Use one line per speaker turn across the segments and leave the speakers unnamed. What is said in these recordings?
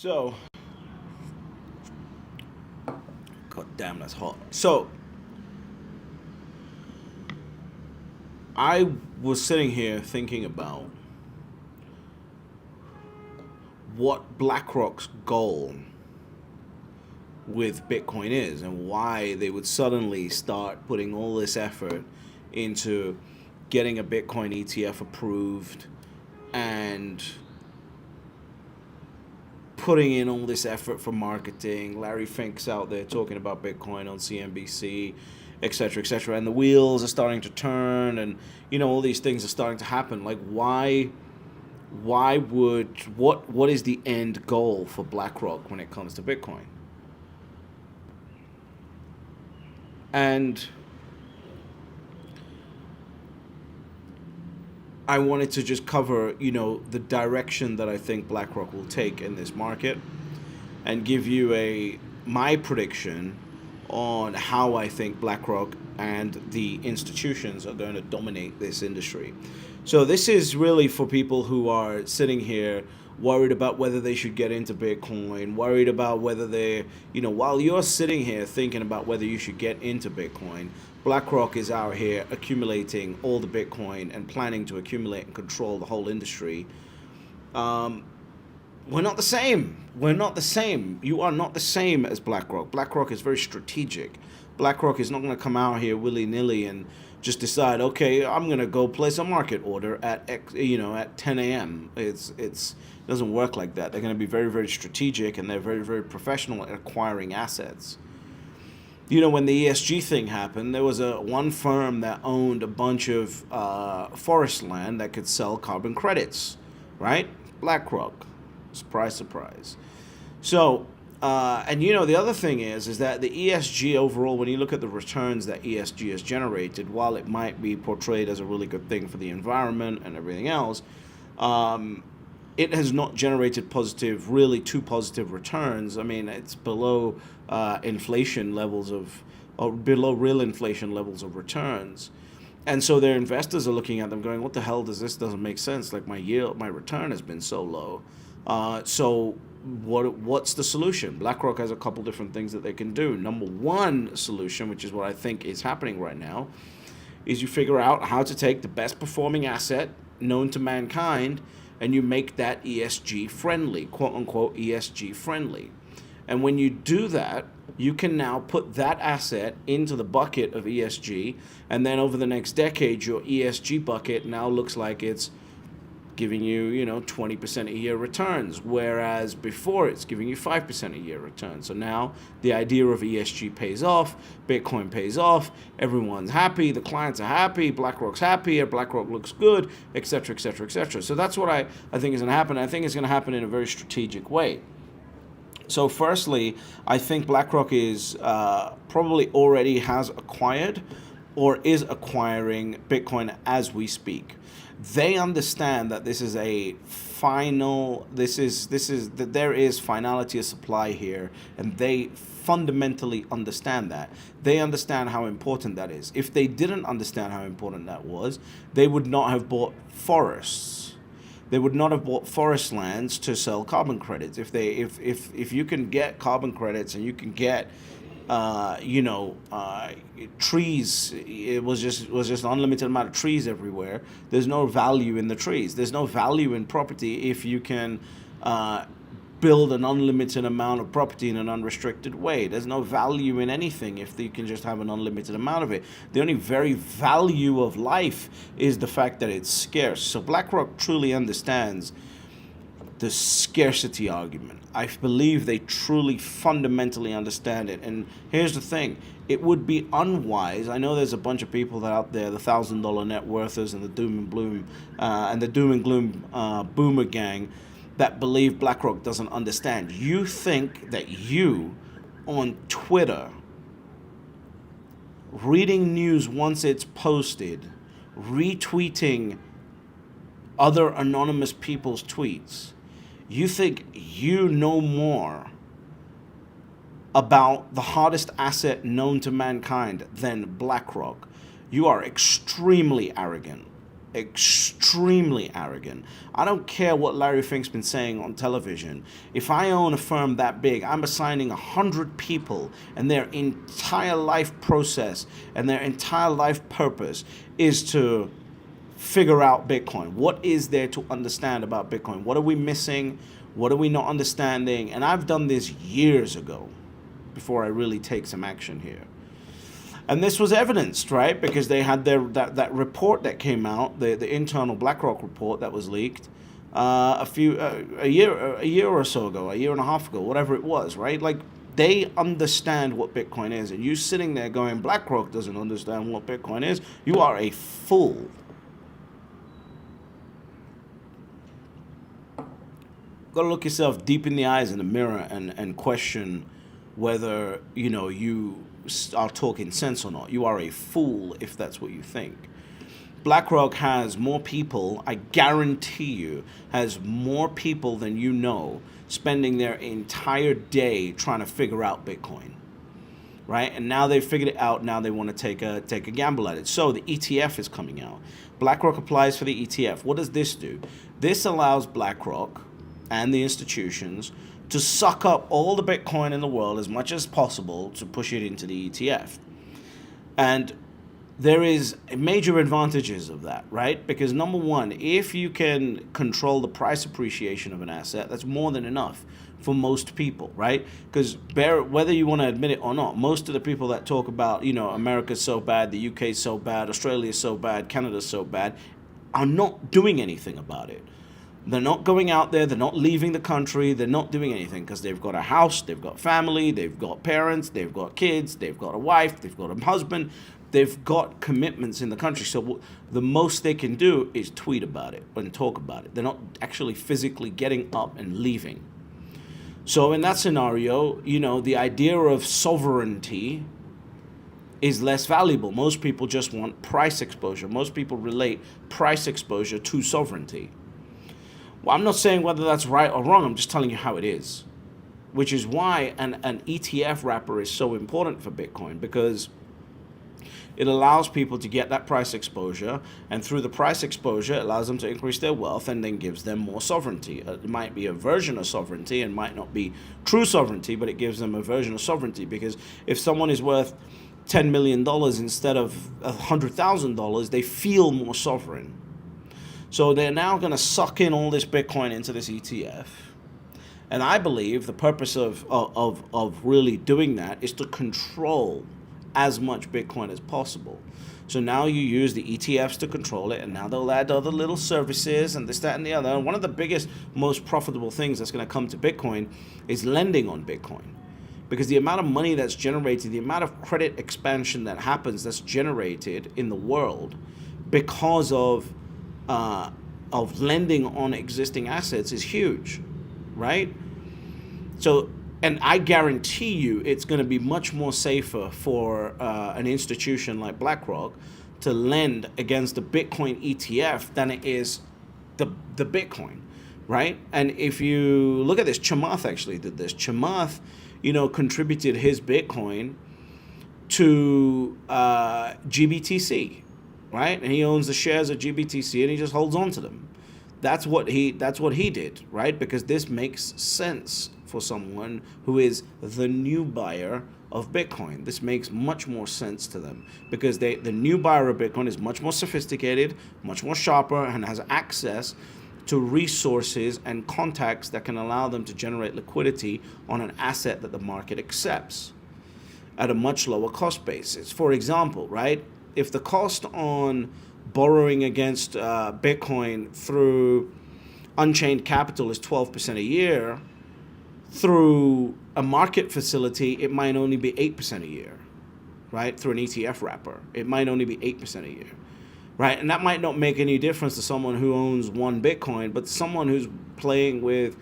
So, God damn, that's hot. So, I was sitting here thinking about what BlackRock's goal with Bitcoin is and why they would suddenly start putting all this effort into getting a Bitcoin ETF approved and putting in all this effort for marketing. Larry Fink's out there talking about Bitcoin on CNBC, et cetera, et cetera. And the wheels are starting to turn, and all these things are starting to happen. Like, why would what is the end goal for BlackRock when it comes to Bitcoin? And I wanted to just cover, the direction that I think BlackRock will take in this market and give you my prediction on how I think BlackRock and the institutions are going to dominate this industry. So this is really for people who are sitting here worried about whether they should get into Bitcoin, worried about whether while you're sitting here thinking about whether you should get into Bitcoin, BlackRock is out here accumulating all the Bitcoin and planning to accumulate and control the whole industry. We're not the same. We're not the same. You are not the same as BlackRock. BlackRock is very strategic. BlackRock is not going to come out here willy-nilly and just decide, okay, I'm going to go place a market order at at 10 a.m. It doesn't work like that. They're going to be very, very strategic, and they're very, very professional at acquiring assets. When the ESG thing happened, there was one firm that owned a bunch of forest land that could sell carbon credits, right? BlackRock. Surprise, surprise. So, and the other thing is that the ESG overall, when you look at the returns that ESG has generated, while it might be portrayed as a really good thing for the environment and everything else, it has not generated really too positive returns. I mean, it's below inflation levels or below real inflation levels of returns. And so their investors are looking at them going, what the hell doesn't make sense? Like my return has been so low. So what's the solution? BlackRock has a couple different things that they can do. Number one solution, which is what I think is happening right now, is you figure out how to take the best performing asset known to mankind and you make that ESG friendly, quote unquote ESG friendly. And when you do that, you can now put that asset into the bucket of ESG, and then over the next decade, your ESG bucket now looks like it's giving you, 20% a year returns, whereas before it's giving you 5% a year returns. So now the idea of ESG pays off, Bitcoin pays off, everyone's happy, the clients are happy, BlackRock's happy, BlackRock looks good, etc., etc., etc. So that's what I think is going to happen. I think it's going to happen in a very strategic way. So firstly, I think BlackRock is probably already has acquired or is acquiring Bitcoin as we speak. They understand that this is a that there is finality of supply here, and they fundamentally understand that. They understand how important that is. If they didn't understand how important that was, they would not have bought forests. They would not have bought forest lands to sell carbon credits. If you can get carbon credits and you can get trees, it was just an unlimited amount of trees everywhere. There's no value in the trees. There's no value in property if you can build an unlimited amount of property in an unrestricted way. There's no value in anything if you can just have an unlimited amount of it. The only very value of life is the fact that it's scarce. So BlackRock truly understands the scarcity argument. I believe they truly fundamentally understand it. And here's the thing. It would be unwise. I know there's a bunch of people that out there, the $1,000 net worthers and the doom and gloom boomer gang, that believe BlackRock doesn't understand. You think that you, on Twitter, reading news once it's posted, retweeting other anonymous people's tweets, you think you know more about the hardest asset known to mankind than BlackRock. You are extremely arrogant. extremely arrogant. I don't care what Larry Fink's been saying on television. If I own a firm that big, I'm assigning 100 people, and their entire life process and their entire life purpose is to figure out Bitcoin. What is there to understand about Bitcoin? What are we missing? What are we not understanding? And I've done this years ago before I really take some action here. And this was evidenced, right? Because they had that report that came out, the internal Blackrock report that was leaked a year or so ago, a year and a half ago, whatever it was, right? Like, they understand what Bitcoin is, and you sitting there going, BlackRock doesn't understand what Bitcoin is. You are a fool. Got to look yourself deep in the eyes in the mirror and question whether you are talking sense or not. You are a fool if that's what you think. BlackRock has more people, I guarantee you, has more people than you know spending their entire day trying to figure out Bitcoin, right? And now they've figured it out. Now they want to take a gamble at it. So the ETF is coming out. BlackRock applies for the ETF. What does this do? This allows BlackRock and the institutions to suck up all the Bitcoin in the world as much as possible to push it into the ETF. And there is major advantages of that, right? Because number one, if you can control the price appreciation of an asset, that's more than enough for most people, right? Because whether you want to admit it or not, most of the people that talk about, America's so bad, the UK's so bad, Australia's so bad, Canada's so bad, are not doing anything about it. They're not going out there. They're not leaving the country. They're not doing anything because they've got a house, they've got family, they've got parents, they've got kids, they've got a wife, they've got a husband. They've got commitments in the country. So the most they can do is tweet about it and talk about it. They're not actually physically getting up and leaving. So in that scenario, the idea of sovereignty is less valuable. Most people just want price exposure. Most people relate price exposure to sovereignty. Well, I'm not saying whether that's right or wrong. I'm just telling you how it is, which is why an ETF wrapper is so important for Bitcoin, because it allows people to get that price exposure, and through the price exposure, it allows them to increase their wealth and then gives them more sovereignty. It might be a version of sovereignty and might not be true sovereignty, but it gives them a version of sovereignty, because if someone is worth $10 million instead of $100,000, they feel more sovereign. So they're now going to suck in all this Bitcoin into this ETF. And I believe the purpose of really doing that is to control as much Bitcoin as possible. So now you use the ETFs to control it, and now they'll add other little services and this, that, and the other. And one of the biggest, most profitable things that's going to come to Bitcoin is lending on Bitcoin. Because the amount of money that's generated, the amount of credit expansion that happens that's generated in the world because of lending on existing assets is huge, right? So, and I guarantee you it's going to be much more safer for an institution like BlackRock to lend against the Bitcoin ETF than it is the Bitcoin, right? And if you look at this, Chamath actually did this. Chamath, contributed his Bitcoin to GBTC, right? And he owns the shares of GBTC and he just holds on to them. That's what he did, right? Because this makes sense for someone who is the new buyer of Bitcoin. This makes much more sense to them because the new buyer of Bitcoin is much more sophisticated, much more sharper, and has access to resources and contacts that can allow them to generate liquidity on an asset that the market accepts at a much lower cost basis. For example, right? If the cost on borrowing against Bitcoin through Unchained Capital is 12% a year, through a market facility, it might only be 8% a year, right? Through an ETF wrapper, it might only be 8% a year, right? And that might not make any difference to someone who owns one Bitcoin, but someone who's playing with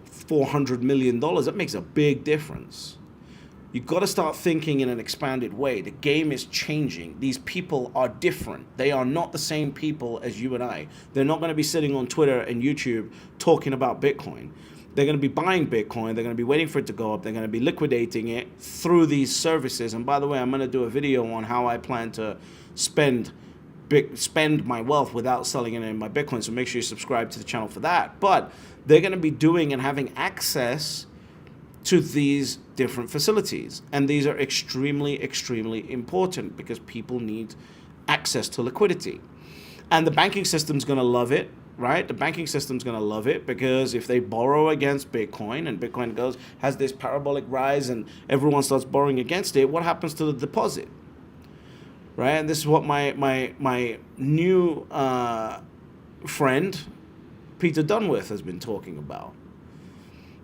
$400 million, that makes a big difference. You've got to start thinking in an expanded way. The game is changing. These people are different. They are not the same people as you and I. They're not going to be sitting on Twitter and YouTube talking about Bitcoin. They're going to be buying Bitcoin. They're going to be waiting for it to go up. They're going to be liquidating it through these services. And by the way, I'm going to do a video on how I plan to spend spend my wealth without selling any of my Bitcoin. So make sure you subscribe to the channel for that. But they're going to be doing and having access to these different facilities. And these are extremely, extremely important because people need access to liquidity. And the banking system's going to love it, right? The banking system's going to love it because if they borrow against Bitcoin and Bitcoin has this parabolic rise and everyone starts borrowing against it, what happens to the deposit? Right? And this is what my new friend, Peter Dunworth, has been talking about.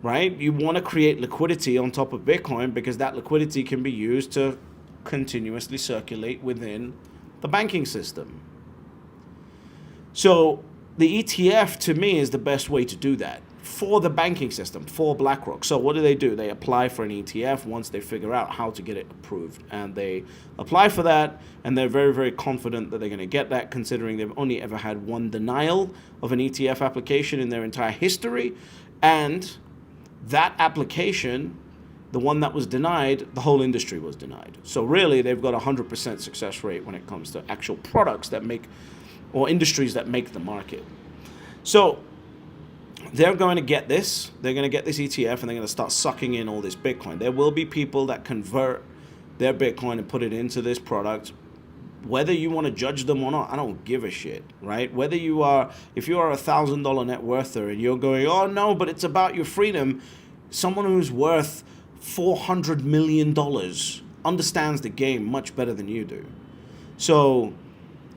Right? You want to create liquidity on top of Bitcoin because that liquidity can be used to continuously circulate within the banking system. So the ETF, to me, is the best way to do that for the banking system, for BlackRock. So what do? They apply for an ETF once they figure out how to get it approved. And they apply for that, and they're very, very confident that they're going to get that, considering they've only ever had one denial of an ETF application in their entire history. And that application, the one that was denied, the whole industry was denied. So really, they've got a 100% success rate when it comes to actual products that make, or industries that make the market. So they're going to get this. They're going to get this ETF, and they're going to start sucking in all this Bitcoin. There will be people that convert their Bitcoin and put it into this product. Whether you want to judge them or not, I don't give a shit, right? Whether you are, if you are $1,000 net worther and you're going, oh no, but it's about your freedom, someone who's worth $400 million understands the game much better than you do. So,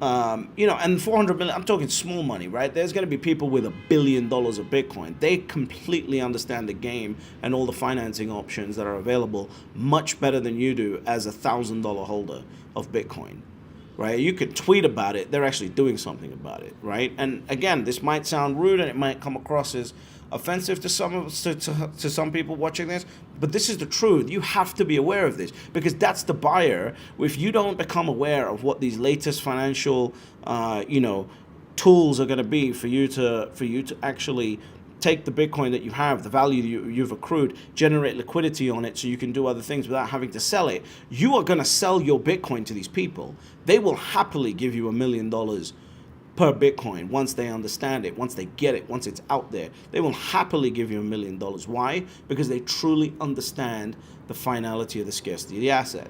and 400 million, I'm talking small money, right? There's going to be people with $1 billion of Bitcoin. They completely understand the game and all the financing options that are available much better than you do as a $1,000 holder of Bitcoin, right? You could tweet about it. They're actually doing something about it, right? And again, this might sound rude and it might come across as offensive to some people watching this, but this is the truth. You have to be aware of this because that's the buyer. If you don't become aware of what these latest financial tools are going to be for you to actually take the Bitcoin that you have, the value you've accrued, generate liquidity on it so you can do other things without having to sell it, you are going to sell your Bitcoin to these people. They will happily give you $1 million per Bitcoin once they understand it, once they get it, once it's out there. They will happily give you $1 million. Why? Because they truly understand the finality of the scarcity of the asset.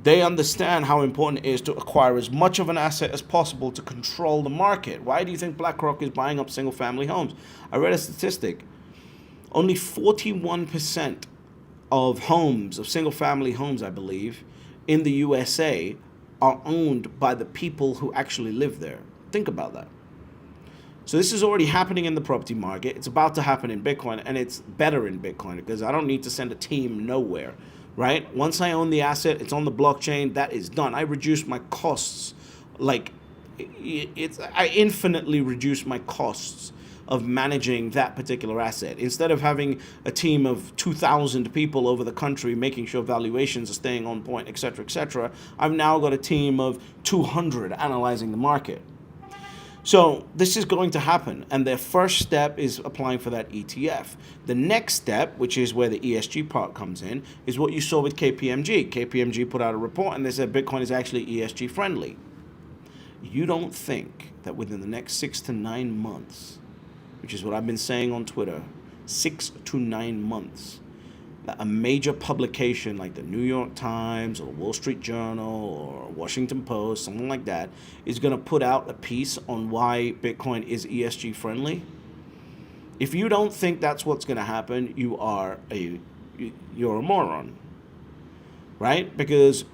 They understand how important it is to acquire as much of an asset as possible to control the market. Why do you think BlackRock is buying up single-family homes? I read a statistic. Only 41% of homes, of single-family homes, I believe, in the USA are owned by the people who actually live there. Think about that. So this is already happening in the property market. It's about to happen in Bitcoin, and it's better in Bitcoin because I don't need to send a team nowhere, right? Once I own the asset, it's on the blockchain, that is done. I reduce my costs. I infinitely reduce my costs of managing that particular asset. Instead of having a team of 2,000 people over the country making sure valuations are staying on point, etc., I've now got a team of 200 analyzing the market. So this is going to happen, and their first step is applying for that ETF. The next step, which is where the ESG part comes in, is what you saw with KPMG. KPMG put out a report, and they said Bitcoin is actually ESG friendly. You don't think that within the next 6 to 9 months, which is what I've been saying on Twitter, 6 to 9 months, that a major publication like the New York Times or Wall Street Journal or Washington Post, something like that, is going to put out a piece on why Bitcoin is ESG friendly? If you don't think that's what's going to happen, you're a moron, right? Because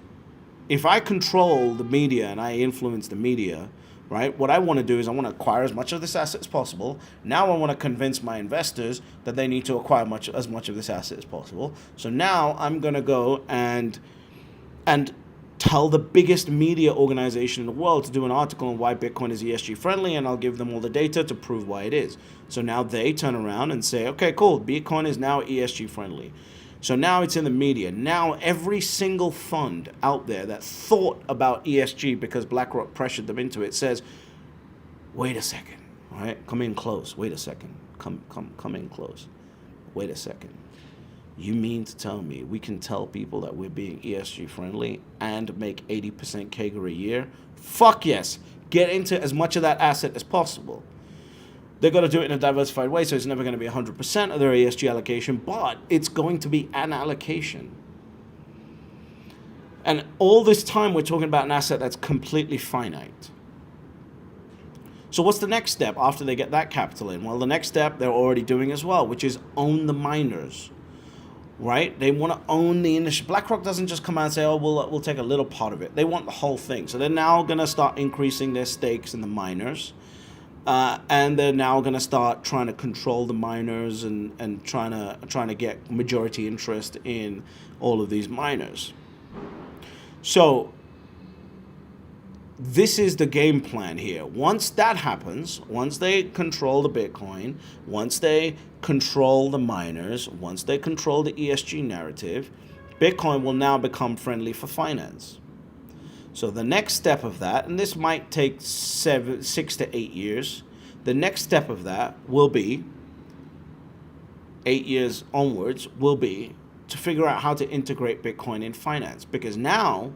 if I control the media and I influence the media, right, what I want to do is I want to acquire as much of this asset as possible. Now I want to convince my investors that they need to acquire as much of this asset as possible. So now I'm going to go and tell the biggest media organization in the world to do an article on why Bitcoin is ESG friendly, and I'll give them all the data to prove why it is. So now they turn around and say, okay, cool, Bitcoin is now ESG friendly. So now it's in the media. Now every single fund out there that thought about ESG because BlackRock pressured them into it says, wait a second, all right? Come in close. Wait a second. Come in close. Wait a second. You mean to tell me we can tell people that we're being ESG friendly and make 80% CAGR a year? Fuck yes. Get into as much of that asset as possible. They're going to do it in a diversified way, so it's never going to be 100% of their ESG allocation, but it's going to be an allocation. And all this time, we're talking about an asset that's completely finite. So what's the next step after they get that capital in? Well, the next step they're already doing as well, which is own the miners, right? They want to own the industry. BlackRock doesn't just come out and say, oh, we'll take a little part of it. They want the whole thing. So they're now going to start increasing their stakes in the miners. And they're now going to start trying to control the miners and trying to get majority interest in all of these miners. So this is the game plan here. Once that happens, once they control the Bitcoin, once they control the miners, once they control the ESG narrative, Bitcoin will now become friendly for finance. So the next step of that, and this might take 6 to 8 years, the next step of that will be, 8 years onwards, will be to figure out how to integrate Bitcoin in finance. Because now,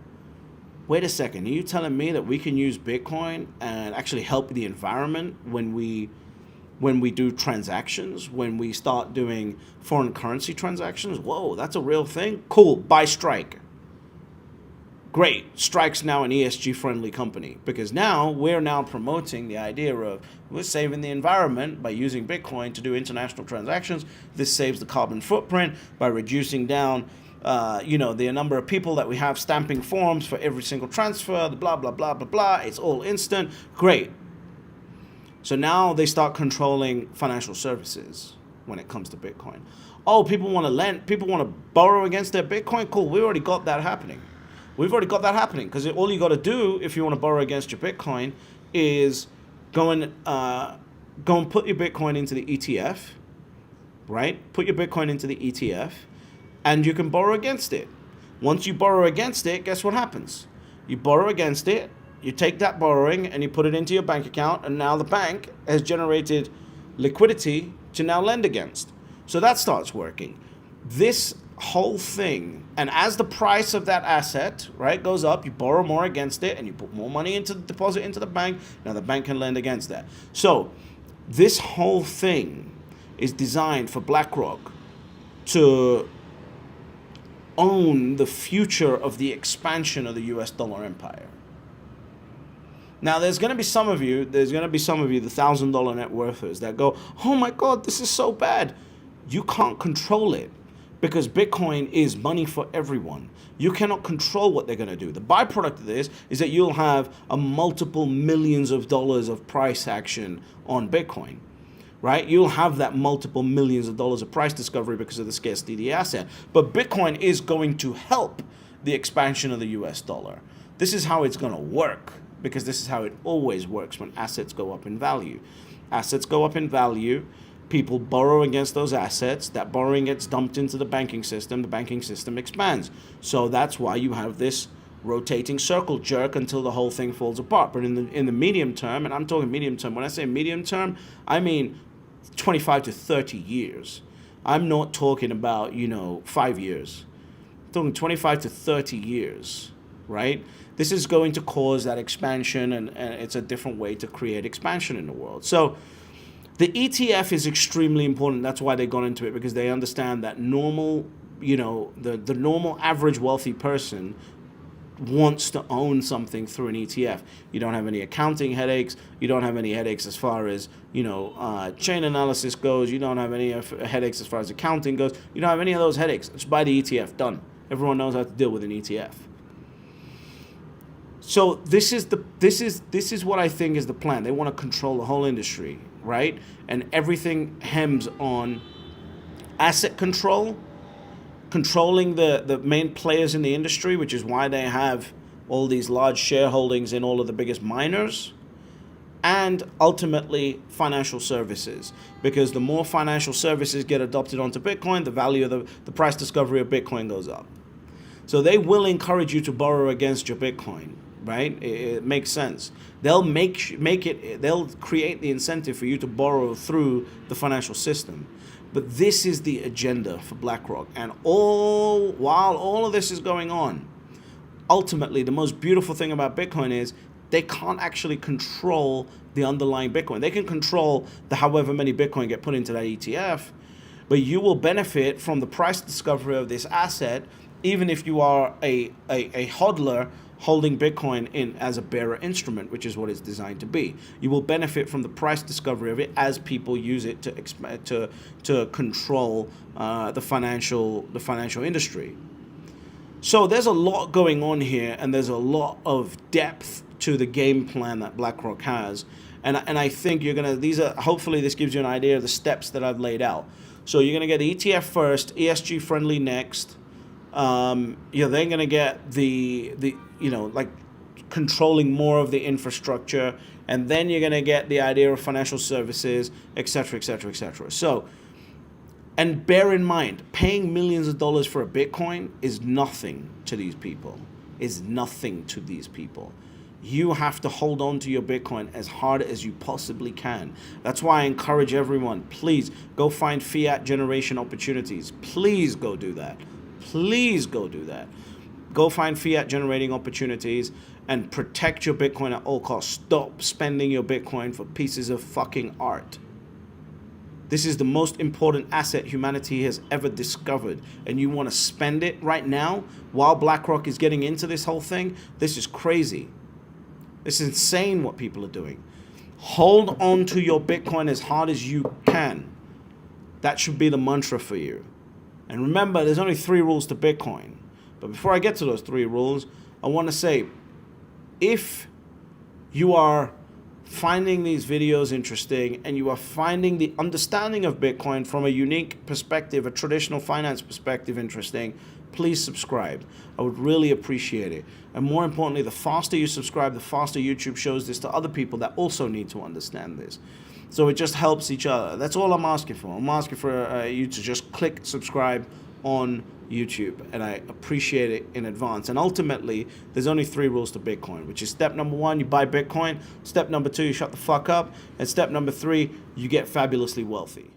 wait a second, are you telling me that we can use Bitcoin and actually help the environment when we do transactions, when we start doing foreign currency transactions? Whoa, that's a real thing? Cool, buy Strike. Great, Strike's now an ESG friendly company, because now we're now promoting the idea of we're saving the environment by using Bitcoin to do international transactions. This saves the carbon footprint by reducing down the number of people that we have stamping forms for every single transfer, the blah, blah, blah, blah, blah. It's all instant. Great. So now they start controlling financial services when it comes to Bitcoin. Oh, people want to lend, people want to borrow against their Bitcoin? Cool, we already got that happening. We've already got that happening, because all you got to do if you want to borrow against your Bitcoin is go and put your Bitcoin into the ETF, right? Put your Bitcoin into the ETF, and you can borrow against it. Once you borrow against it, guess what happens? You borrow against it, you take that borrowing, and you put it into your bank account, and now the bank has generated liquidity to now lend against. So that starts working. This whole thing, and as the price of that asset, right, goes up, you borrow more against it, and you put more money into the deposit into the bank. Now the bank can lend against that. So this whole thing is designed for BlackRock to own the future of the expansion of the US dollar empire. Now, there's going to be some of you, the $1,000 net worthers that go, oh my God, this is so bad. You can't control it, because Bitcoin is money for everyone. You cannot control what they're going to do. The byproduct of this is that you'll have a multiple millions of dollars of price action on Bitcoin, right? You'll have that multiple millions of dollars of price discovery because of the scarcity of the asset. But Bitcoin is going to help the expansion of the US dollar. This is how it's going to work, because this is how it always works when assets go up in value. Assets go up in value. People borrow against those assets. That borrowing gets dumped into the banking system. The banking system expands. So that's why you have this rotating circle jerk until the whole thing falls apart. But in the medium term, and I'm talking medium term, when I say medium term, I mean 25 to 30 years. I'm not talking about, 5 years. I'm talking 25 to 30 years, right? This is going to cause that expansion, and it's a different way to create expansion in the world. So the ETF is extremely important. That's why they got into it, because they understand that normal, the normal average wealthy person wants to own something through an ETF. You don't have any accounting headaches. You don't have any headaches as far as, chain analysis goes. You don't have any headaches as far as accounting goes. You don't have any of those headaches. Just buy the ETF, done. Everyone knows how to deal with an ETF. So this is what I think is the plan. They want to control the whole industry, right? And everything hems on asset control, controlling the main players in the industry, which is why they have all these large shareholdings in all of the biggest miners, and ultimately financial services. Because the more financial services get adopted onto Bitcoin, the value of the price discovery of Bitcoin goes up. So they will encourage you to borrow against your Bitcoin. Right? It makes sense. They'll they'll create the incentive for you to borrow through the financial system. But this is the agenda for BlackRock. And while all of this is going on, ultimately, the most beautiful thing about Bitcoin is they can't actually control the underlying Bitcoin. They can control the however many Bitcoin get put into that ETF, but you will benefit from the price discovery of this asset, even if you are a hodler holding Bitcoin in as a bearer instrument, which is what it's designed to be. You will benefit from the price discovery of it as people use it to control the financial industry. So there's a lot going on here, and there's a lot of depth to the game plan that BlackRock has, and I think hopefully this gives you an idea of the steps that I've laid out. So you're gonna get the ETF first, ESG friendly next. You're then gonna get the like controlling more of the infrastructure, and then you're gonna get the idea of financial services, etc., etc., etc. So. And bear in mind, paying millions of dollars for a Bitcoin is nothing to these people. Is nothing to these people. You have to hold on to your Bitcoin as hard as you possibly can. That's why I encourage everyone, please go find fiat generation opportunities. Please go do that. Please go do that. Go find fiat generating opportunities and protect your Bitcoin at all costs. Stop spending your Bitcoin for pieces of fucking art. This is the most important asset humanity has ever discovered, and you want to spend it right now while BlackRock is getting into this whole thing? This is crazy. It's insane what people are doing. Hold on to your Bitcoin as hard as you can. That should be the mantra for you. And remember, there's only 3 rules to Bitcoin. But before I get to those 3 rules, I want to say, if you are finding these videos interesting and you are finding the understanding of Bitcoin from a unique perspective, a traditional finance perspective interesting, please subscribe. I would really appreciate it. And more importantly, the faster you subscribe, the faster YouTube shows this to other people that also need to understand this. So it just helps each other. That's all I'm asking for. I'm asking for you to just click subscribe on YouTube, and I appreciate it in advance. And ultimately, there's only 3 rules to Bitcoin, which is step number 1, you buy Bitcoin. Step number 2, you shut the fuck up. And step number 3, you get fabulously wealthy.